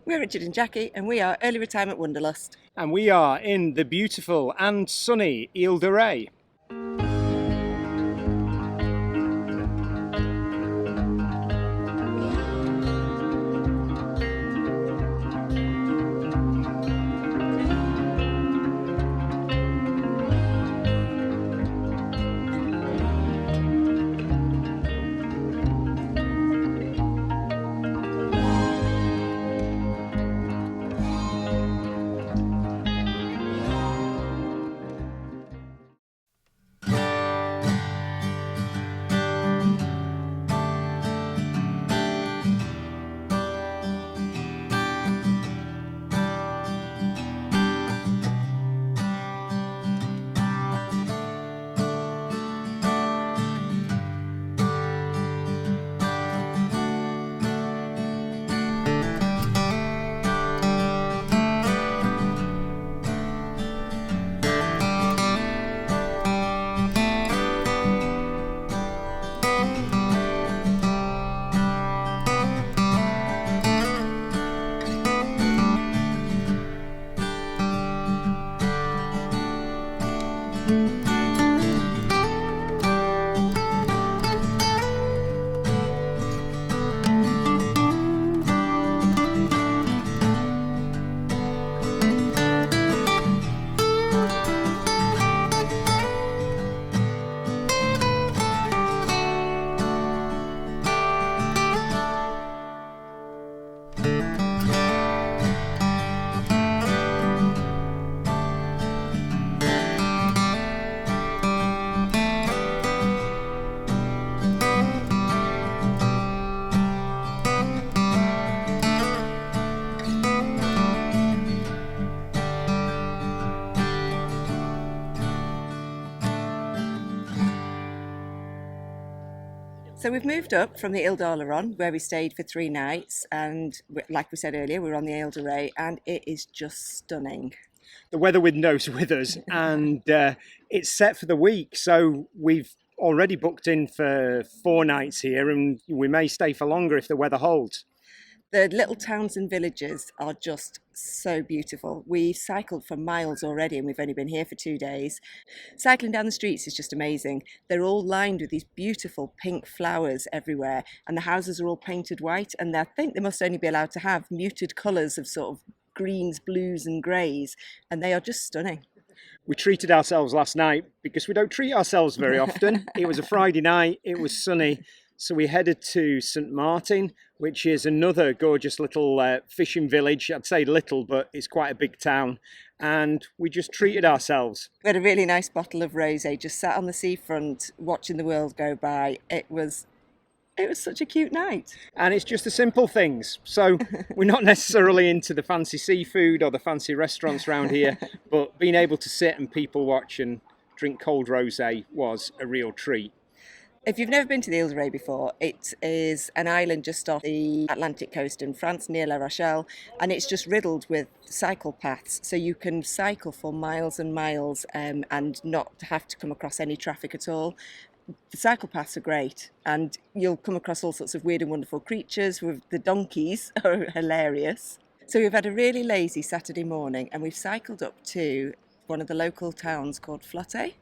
We're Richard and Jackie, and we are Early Retirement Wanderlust. And we are in the beautiful and sunny Ile-de-Re. So we've moved up from the Ile de Ré, where we stayed for 3 nights, and like we said earlier, we're on the Ile de Ré, and it is just stunning. The weather knows with us, and it's set for the week, so we've already booked in for 4 nights here, and we may stay for longer if the weather holds. The little towns and villages are just so beautiful. We've cycled for miles already and we've only been here for 2 days. Cycling down the streets is just amazing. They're all lined with these beautiful pink flowers everywhere, and the houses are all painted white, and I think they must only be allowed to have muted colours of sort of greens, blues and greys, and they are just stunning. We treated ourselves last night because we don't treat ourselves very often. It was a Friday night, it was sunny. So we headed to St Martin, which is another gorgeous little fishing village. I'd say little, but it's quite a big town. And we just treated ourselves. We had a really nice bottle of rosé, just sat on the seafront watching the world go by. It was such a cute night. And it's just the simple things. So we're not necessarily into the fancy seafood or the fancy restaurants around here, but being able to sit and people watch and drink cold rosé was a real treat. If you've never been to the Ile de Ré before, it is an island just off the Atlantic coast in France near La Rochelle, and it's just riddled with cycle paths, so you can cycle for miles and miles and not have to come across any traffic at all. The cycle paths are great, and you'll come across all sorts of weird and wonderful creatures. With the donkeys are hilarious. So we've had a really lazy Saturday morning, and we've cycled up to one of the local towns called Loix.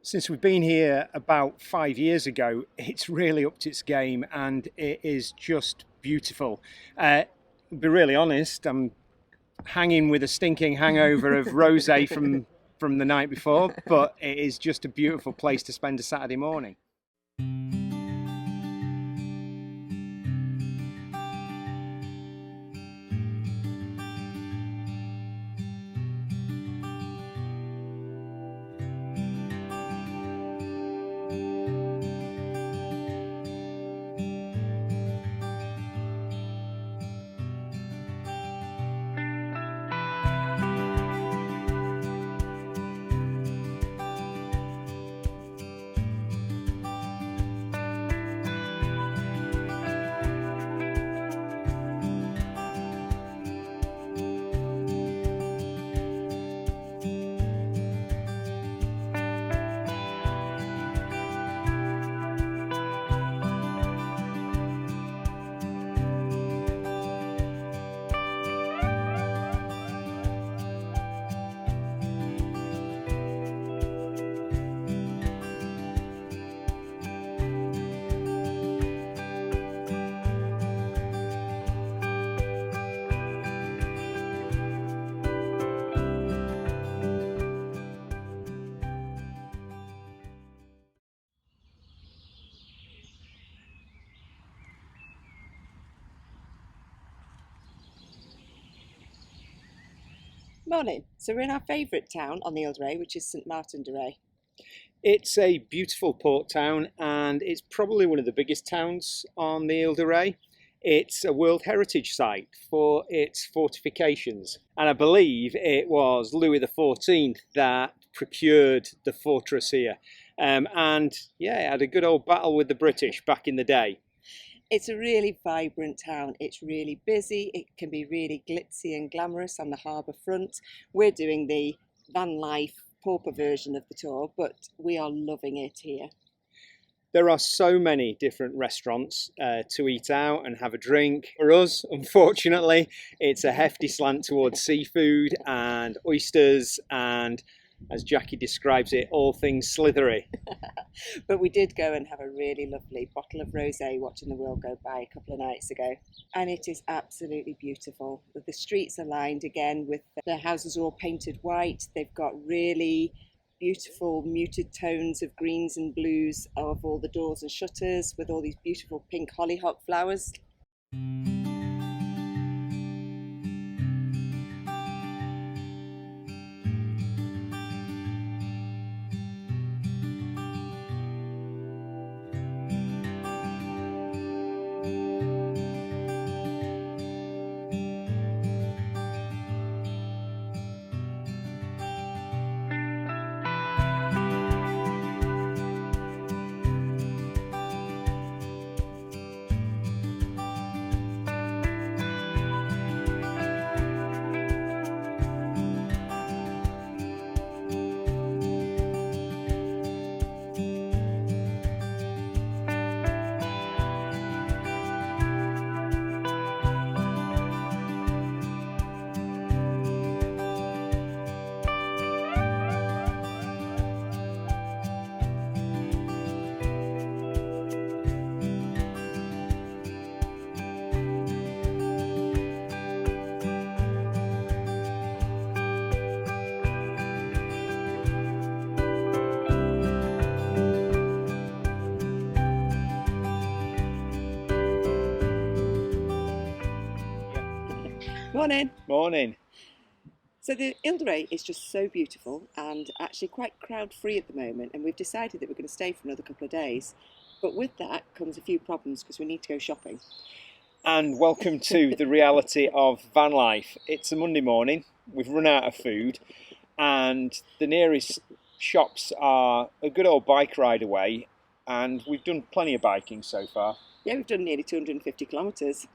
Since we've been here about 5 years ago, it's really upped its game and it is just beautiful. To be really honest, I'm hanging with a stinking hangover of rosé from the night before, but it is just a beautiful place to spend a Saturday morning. Morning. So we're in our favourite town on the Ile-de-Re, which is St Martin de Ré. It's a beautiful port town and it's probably one of the biggest towns on the Ile de Ré. It's a World Heritage Site for its fortifications, and I believe it was Louis XIV that procured the fortress here. And yeah, it had a good old battle with the British back in the day. It's a really vibrant town. It's really busy. It can be really glitzy and glamorous on the harbour front. We're doing the Vanlife pauper version of the tour, but we are loving it here. There are so many different restaurants to eat out and have a drink. For us, unfortunately, it's a hefty slant towards seafood and oysters and, as Jackie describes it, all things slithery. But we did go and have a really lovely bottle of rosé watching the world go by a couple of nights ago, and it is absolutely beautiful. The streets are lined again with the houses are all painted white. They've got really beautiful muted tones of greens and blues of all the doors and shutters with all these beautiful pink hollyhock flowers. Morning. Morning. So the Ile-de-Re is just so beautiful and actually quite crowd free at the moment, and we've decided that we're going to stay for another couple of days. But with that comes a few problems because we need to go shopping. And welcome to the reality of van life. It's a Monday morning, we've run out of food, and the nearest shops are a good old bike ride away, and we've done plenty of biking so far. Yeah, we've done nearly 250 kilometres.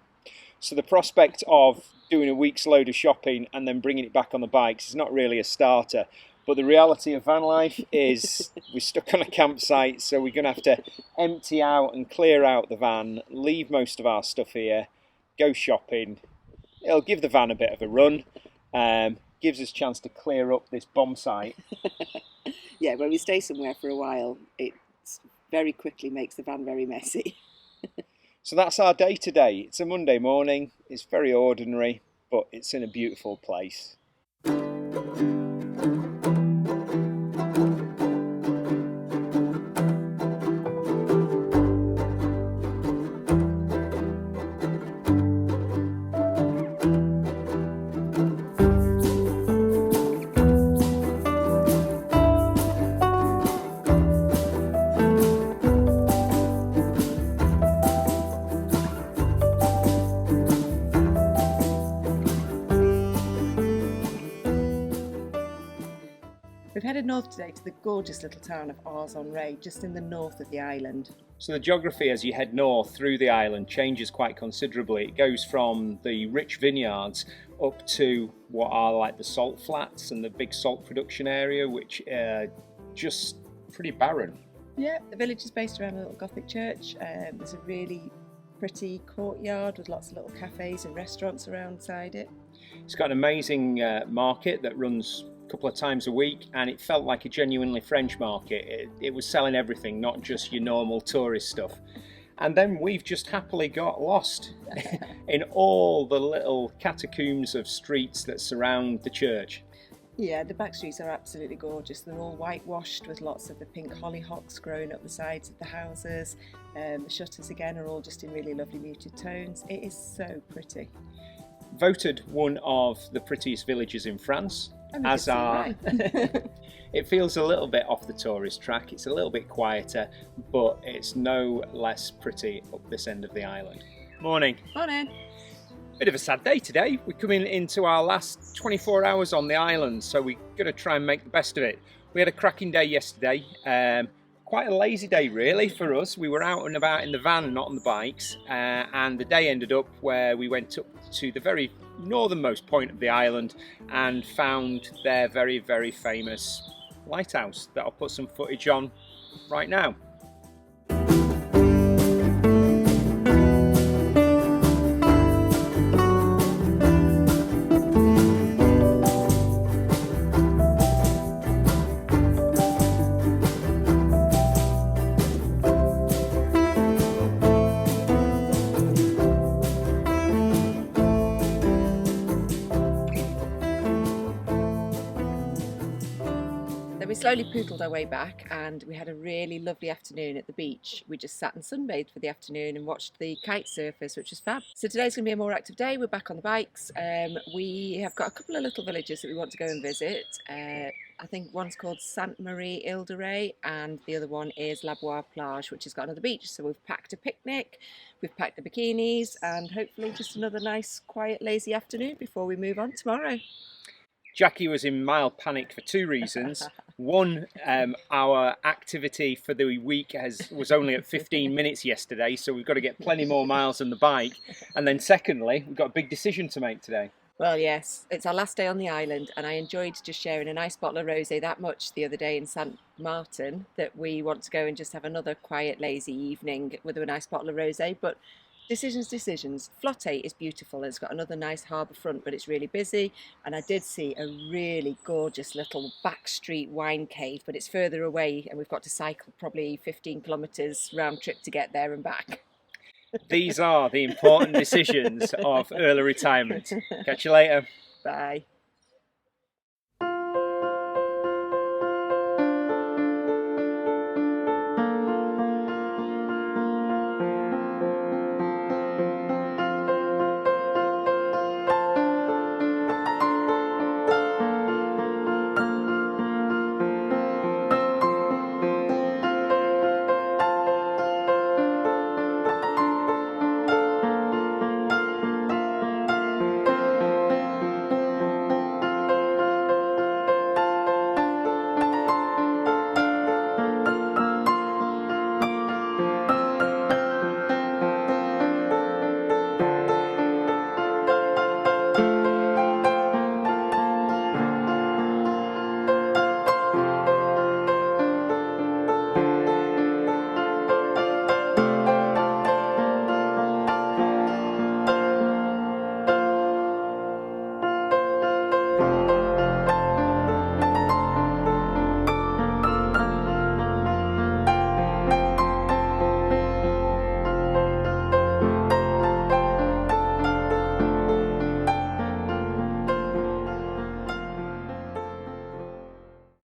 So the prospect of doing a week's load of shopping and then bringing it back on the bikes is not really a starter. But the reality of van life is we're stuck on a campsite, so we're going to have to empty out and clear out the van, leave most of our stuff here, go shopping. It'll give the van a bit of a run, gives us a chance to clear up this bomb site. Yeah, when we stay somewhere for a while, it very quickly makes the van very messy. So that's our day today. It's a Monday morning, it's very ordinary, but it's in a beautiful place. We've headed north today to the gorgeous little town of Ile-de-Re, just in the north of the island. So the geography as you head north through the island changes quite considerably. It goes from the rich vineyards up to what are like the salt flats and the big salt production area, which are just pretty barren. Yeah, the village is based around a little Gothic church. There's a really pretty courtyard with lots of little cafes and restaurants around inside it. It's got an amazing market that runs a couple of times a week, and it felt like a genuinely French market. It was selling everything, not just your normal tourist stuff. And then we've just happily got lost in all the little catacombs of streets that surround the church. Yeah, the back streets are absolutely gorgeous. They're all whitewashed with lots of the pink hollyhocks growing up the sides of the houses. The shutters again are all just in really lovely muted tones. It is so pretty. voted one of the prettiest villages in France, as are. It feels a little bit off the tourist track, it's a little bit quieter, but it's no less pretty up this end of the island. Morning. Morning. Bit of a sad day today. We're coming into our last 24 hours on the island, so we're going to try and make the best of it. We had a cracking day yesterday. Quite a lazy day really for us. We were out and about in the van, not on the bikes, and the day ended up where we went up to the very northernmost point of the island and found their very, very famous lighthouse that I'll put some footage on right now. Then we slowly poodled our way back and we had a really lovely afternoon at the beach. We just sat and sunbathed for the afternoon and watched the kite surface, which was fab. So today's going to be a more active day. We're back on the bikes. We have got a couple of little villages that we want to go and visit. I think one's called Sainte Marie Ile de Ré and the other one is La Plage, which has got another beach. So we've packed a picnic, we've packed the bikinis and hopefully just another nice, quiet, lazy afternoon before we move on tomorrow. Jackie was in mild panic for two reasons. One, our activity for the week was only at 15 minutes yesterday, so we've got to get plenty more miles on the bike. And then secondly, we've got a big decision to make today. Well, yes, it's our last day on the island and I enjoyed just sharing a nice bottle of rosé that much the other day in St Martin that we want to go and just have another quiet, lazy evening with a nice bottle of rosé. But decisions. Flotte is beautiful. It's got another nice harbour front, but it's really busy. And I did see a really gorgeous little back street wine cave, but it's further away and we've got to cycle probably 15 kilometres round trip to get there and back. These are the important decisions of early retirement. Catch you later. Bye.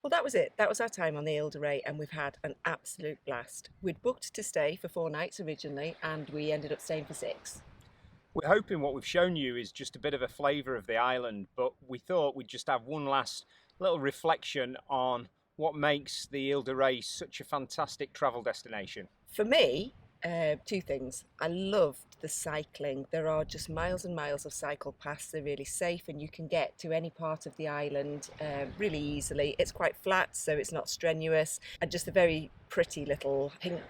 Well, that was it. That was our time on the Ile de Ré and we've had an absolute blast. We'd booked to stay for 4 nights originally and we ended up staying for 6. We're hoping what we've shown you is just a bit of a flavour of the island, but we thought we'd just have one last little reflection on what makes the Ile de Ré such a fantastic travel destination. For me, 2 things. I loved the cycling. There are just miles and miles of cycle paths. They're really safe and you can get to any part of the island really easily. It's quite flat, so it's not strenuous, and just a very pretty little pink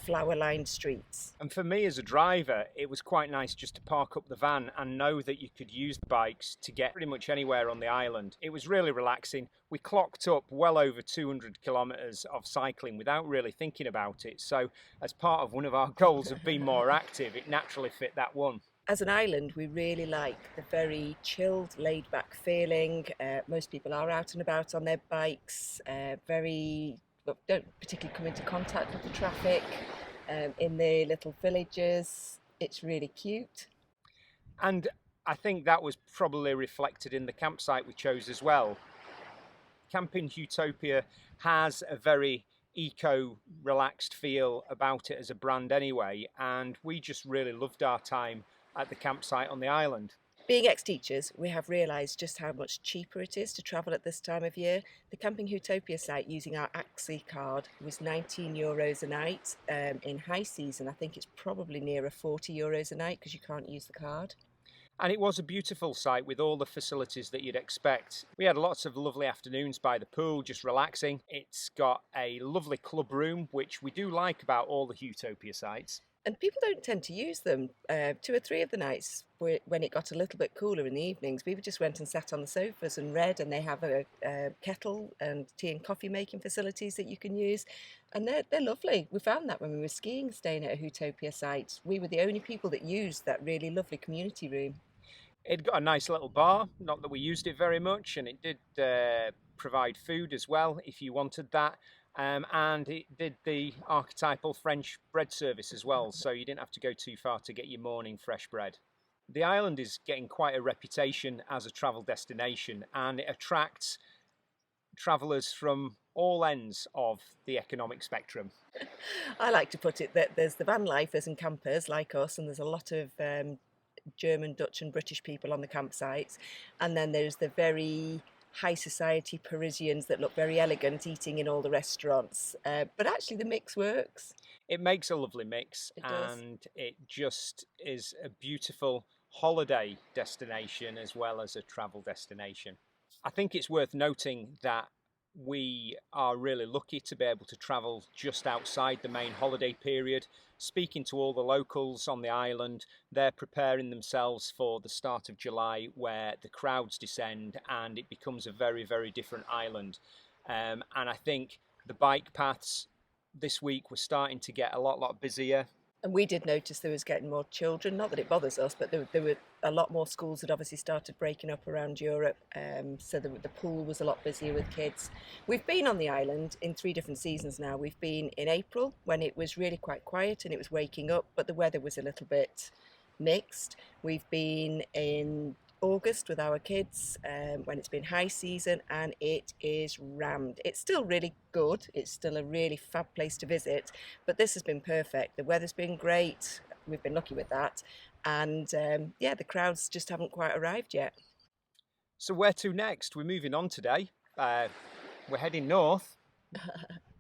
flower-lined streets. And for me as a driver, it was quite nice just to park up the van and know that you could use the bikes to get pretty much anywhere on the island. It was really relaxing. We clocked up well over 200 kilometres of cycling without really thinking about it. So as part of one of our goals of being more active, it naturally fit that one. As an island, we really like the very chilled, laid-back feeling. Most people are out and about on their bikes, don't particularly come into contact with the traffic. In the little villages, it's really cute. And I think that was probably reflected in the campsite we chose as well. Camping Utopia has a very eco-relaxed feel about it as a brand anyway, and we just really loved our time at the campsite on the island. Being ex-teachers, we have realised just how much cheaper it is to travel at this time of year. The Camping Utopia site using our AXI card was €19 a night. In high season, I think it's probably nearer €40 a night because you can't use the card. And it was a beautiful site with all the facilities that you'd expect. We had lots of lovely afternoons by the pool, just relaxing. It's got a lovely club room, which we do like about all the Utopia sites. And people don't tend to use them. 2 or 3 of the nights when it got a little bit cooler in the evenings, people just went and sat on the sofas and read, and they have a kettle and tea and coffee making facilities that you can use, and they're lovely. We found that when we were skiing, staying at a Utopia site. We were the only people that used that really lovely community room. It got a nice little bar, not that we used it very much, and it did provide food as well if you wanted that. And it did the archetypal French bread service as well, so you didn't have to go too far to get your morning fresh bread. The island is getting quite a reputation as a travel destination, and it attracts travellers from all ends of the economic spectrum. I like to put it that there's the van lifers and campers like us, and there's a lot of German, Dutch and British people on the campsites, and then there's the very high society Parisians that look very elegant eating in all the restaurants, but actually the mix works. It makes a lovely mix, and it just is a beautiful holiday destination as well as a travel destination. I think it's worth noting that we are really lucky to be able to travel just outside the main holiday period. Speaking to all the locals on the island, they're preparing themselves for the start of July, where the crowds descend and it becomes a very, very different island. And I think the bike paths this week were starting to get a lot busier. And we did notice there was getting more children, not that it bothers us, but there were a lot more schools that obviously started breaking up around Europe, so the pool was a lot busier with kids. We've been on the island in 3 different seasons now. We've been in April when it was really quite quiet and it was waking up, but the weather was a little bit mixed. We've been in August with our kids when it's been high season, and it is rammed. It's still really good, it's still a really fab place to visit, but this has been perfect. The weather's been great, we've been lucky with that, and the crowds just haven't quite arrived yet. So where to next? We're moving on today. We're heading north.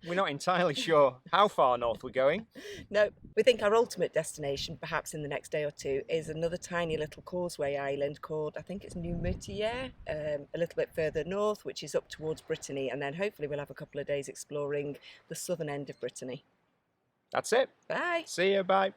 We're not entirely sure how far north we're going. No, we think our ultimate destination, perhaps in the next day or 2, is another tiny little causeway island called, I think it's Noumetier, a little bit further north, which is up towards Brittany, and then hopefully we'll have a couple of days exploring the southern end of Brittany. That's it. Bye. See you, bye.